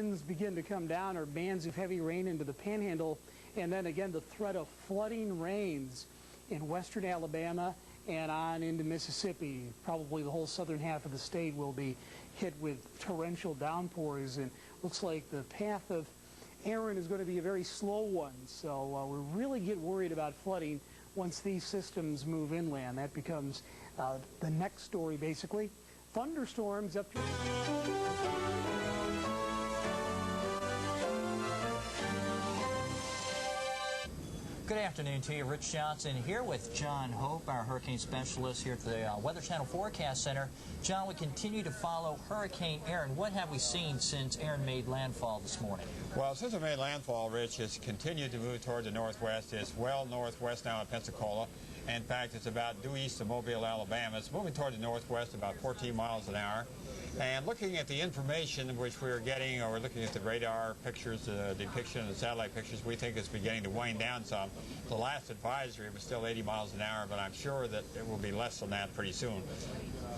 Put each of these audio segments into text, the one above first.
winds begin to come down or bands of heavy rain into the panhandle, and then again the threat of flooding rains in western Alabama and on into Mississippi. Probably the whole southern half of the state will be hit with torrential downpours, and looks like the path of Erin is going to be a very slow one. So we really get worried about flooding once these systems move inland. That becomes the next story, basically. Thunderstorms up to... Good afternoon to you. Rich Johnson here with John Hope, our hurricane specialist here at the Weather Channel Forecast Center. John, we continue to follow Hurricane Erin. What have we seen since Erin made landfall this morning? Well, since it made landfall, Rich, it's continued to move toward the northwest. It's well northwest now of Pensacola. In fact, it's about due east of Mobile, Alabama. It's moving toward the northwest about 14 miles an hour. And looking at the information which we're getting, or we're looking at the radar pictures, the depiction of the satellite pictures, we think it's beginning to wind down some. The last advisory was still 80 miles an hour, but I'm sure that it will be less than that pretty soon.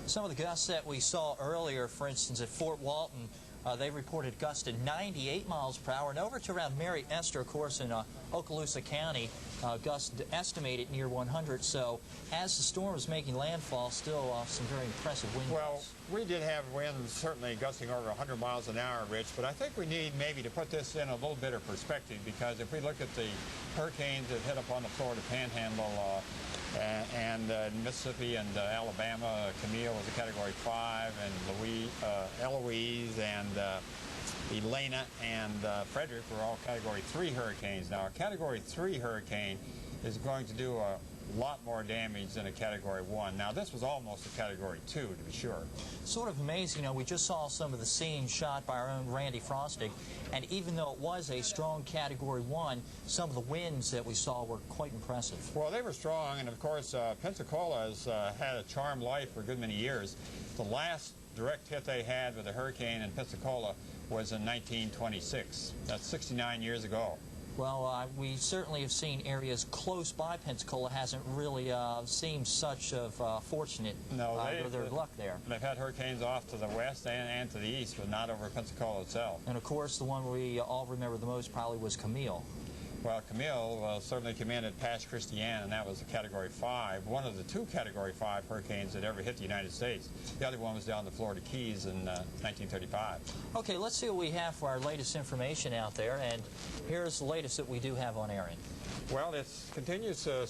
Some of the gusts that we saw earlier, for instance, at Fort Walton, they reported gusts at 98 miles per hour, and over to around Mary Esther, of course, in Okaloosa County, gusts estimated near 100. So as the storm was making landfall, still some very impressive wind Well, gusts. we did have winds certainly gusting over 100 miles an hour, Rich, but I think we need maybe to put this in a little bit of perspective, because if we look at the hurricanes that hit upon the Florida Panhandle, and Mississippi and Alabama, Camille was a Category 5, and Eloise and Elena and Frederick were all Category 3 hurricanes. Now, a Category 3 hurricane is going to do a lot more damage than a Category 1. Now, this was almost a Category 2, to be sure. Sort of amazing, you know, we just saw some of the scenes shot by our own Randy Frostig, and even though it was a strong Category 1, some of the winds that we saw were quite impressive. Well, they were strong, and of course, Pensacola has had a charmed life for a good many years. The last direct hit they had with a hurricane in Pensacola was in 1926. That's 69 years ago. Well, we certainly have seen areas close by Pensacola hasn't really seemed such of fortunate their luck there. They've had hurricanes off to the west and to the east, but not over Pensacola itself. And of course, the one we all remember the most probably was Camille. Well, Camille certainly commanded past Christiane, and that was a Category 5, one of the two Category 5 hurricanes that ever hit the United States. The other one was down the Florida Keys in 1935. Okay, let's see what we have for our latest information out there, and here's the latest that we do have on Erin. Well, it continues to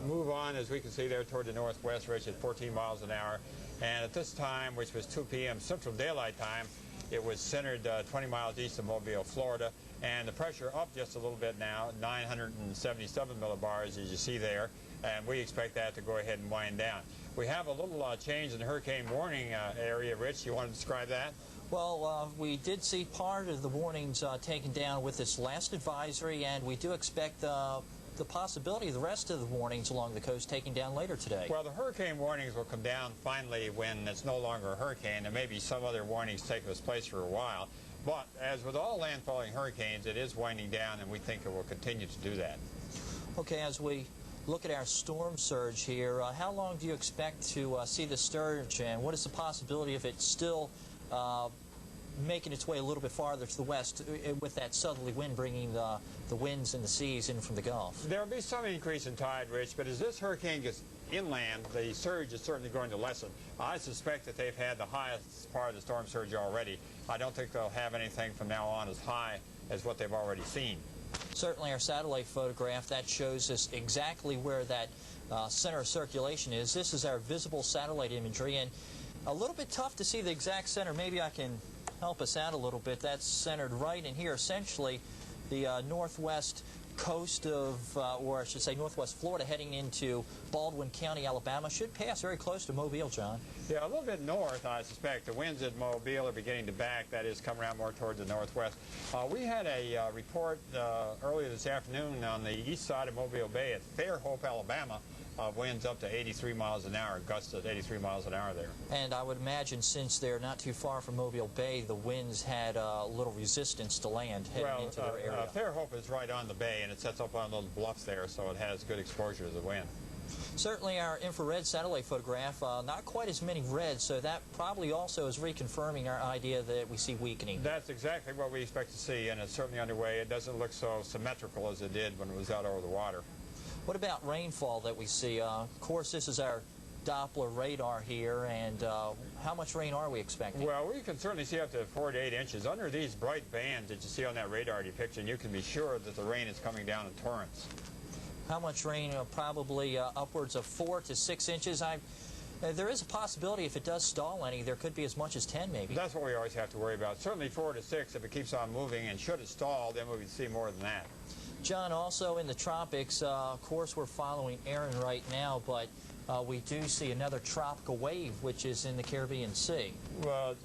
move on, as we can see there, toward the northwest, Rich, at 14 miles an hour. And at this time, which was 2 p.m. Central Daylight Time, it was centered 20 miles east of Mobile, Florida. And the pressure up just a little bit now, 977 millibars, as you see there, and we expect that to go ahead and wind down. We have a little change in the hurricane warning area. Rich, you want to describe that? Well, we did see part of the warnings taken down with this last advisory, and we do expect the possibility of the rest of the warnings along the coast taking down later today. Well, the hurricane warnings will come down finally when it's no longer a hurricane. There may be some other warnings taking its place for a while. But as with all landfalling hurricanes, it is winding down, and we think it will continue to do that. Okay, as we look at our storm surge here, how long do you expect to see the surge, and what is the possibility of it still making its way a little bit farther to the west with that southerly wind bringing the winds and the seas in from the Gulf? There will be some increase in tide, Rich, but as this hurricane gets inland, the surge is certainly going to lessen. I suspect that they've had the highest part of the storm surge already. I don't think they'll have anything from now on as high as what they've already seen. Certainly our satellite photograph, that shows us exactly where that center of circulation is. This is our visible satellite imagery, and a little bit tough to see the exact center. Maybe I can help us out a little bit. That's centered right in here, essentially the northwest coast of, or I should say northwest Florida, heading into Baldwin County, Alabama. Should pass very close to Mobile, John. Yeah, a little bit north, I suspect. The winds at Mobile are beginning to back. That is, come around more towards the northwest. We had a report earlier this afternoon on the east side of Mobile Bay at Fairhope, Alabama, winds up to 83 miles an hour, gusts at 83 miles an hour there. And I would imagine, since they're not too far from Mobile Bay, the winds had a little resistance to land heading into their area. Fairhope is right on the bay, and it sets up on little bluffs there, so it has good exposure to the wind. Certainly our infrared satellite photograph, not quite as many reds, so that probably also is reconfirming our idea that we see weakening. That's exactly what we expect to see, and it's certainly underway. It doesn't look so symmetrical as it did when it was out over the water. What about rainfall that we see? Of course, this is our Doppler radar here, and how much rain are we expecting? Well, we can certainly see up to 4 to 8 inches. Under these bright bands that you see on that radar depiction, you can be sure that the rain is coming down in torrents. How much rain? Probably upwards of 4 to 6 inches. There is a possibility if it does stall any, there could be as much as 10 maybe. That's what we always have to worry about. Certainly 4 to 6 if it keeps on moving, and should it stall, then we would see more than that. John, also in the tropics, of course we're following Erin right now, but we do see another tropical wave which is in the Caribbean Sea. Well,